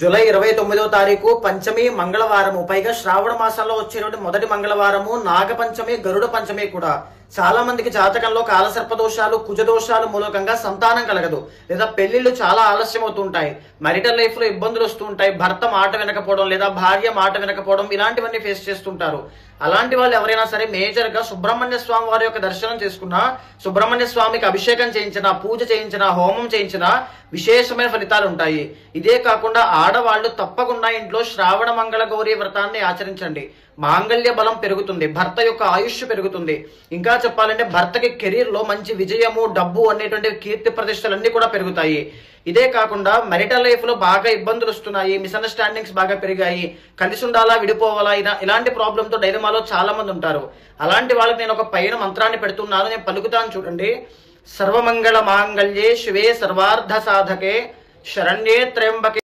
July 29వ తారీఖు పంచమి మంగళవారము, పైగా శ్రావణ మాసంలో వచ్చేటువంటి మొదటి మంగళవారము, నాగపంచమి, గరుడ పంచమి కూడా. చాలా మందికి జాతకంలో కాలసర్ప దోషాలు, కుజ దోషాలు మూలకంగా సంతానం కలగదు, లేదా పెళ్లిళ్లు చాలా ఆలస్యం అవుతుంటాయి, marital లైఫ్ లో ఇబ్బందులు వస్తూ ఉంటాయి, భర్త మాట వినకపోవడం లేదా భార్య మాట వినకపోవడం ఇలాంటివన్నీ ఫేస్ చేస్తుంటారు. అలాంటి వాళ్ళు ఎవరైనా సరే మేజర్ గా సుబ్రహ్మణ్య స్వామి వారి యొక్క దర్శనం చేసుకున్నా, సుబ్రహ్మణ్య స్వామికి అభిషేకం చేయించిన, పూజ చేయించిన, హోమం చేయించిన విశేషమైన ఫలితాలు ఉంటాయి. ఇదే కాకుండా ఆడవాళ్లు తప్పకుండా ఇంట్లో శ్రావణ మంగళ గౌరీ వ్రతాన్ని ఆచరించండి. మాంగళ్య బలం పెరుగుతుంది, భర్త యొక్క ఆయుష్ పెరుగుతుంది. ఇంకా చెప్పాలంటే భర్తకి కెరీర్ లో మంచి విజయము, డబ్బు అనేటువంటి కీర్తి ప్రతిష్టలన్నీ కూడా పెరుగుతాయి. ఇదే కాకుండా marital లైఫ్ లో బాగా ఇబ్బందులు వస్తున్నాయి, మిస్అండర్స్టాండింగ్స్ బాగా పెరిగాయి, కలిసి ఉండాలా విడిపోవాలా ఇలాంటి ప్రాబ్లమ్ తో డైలమాలో చాలా మంది ఉంటారు. అలాంటి వాళ్ళకి నేను ఒక పైన మంత్రాన్ని పెడుతున్నాను, నేను పలుకుతాను చూడండి. సర్వమంగళ మాంగళ్యే శివే సర్వార్థ సాధకే శరణ్యే త్ర్యంబకే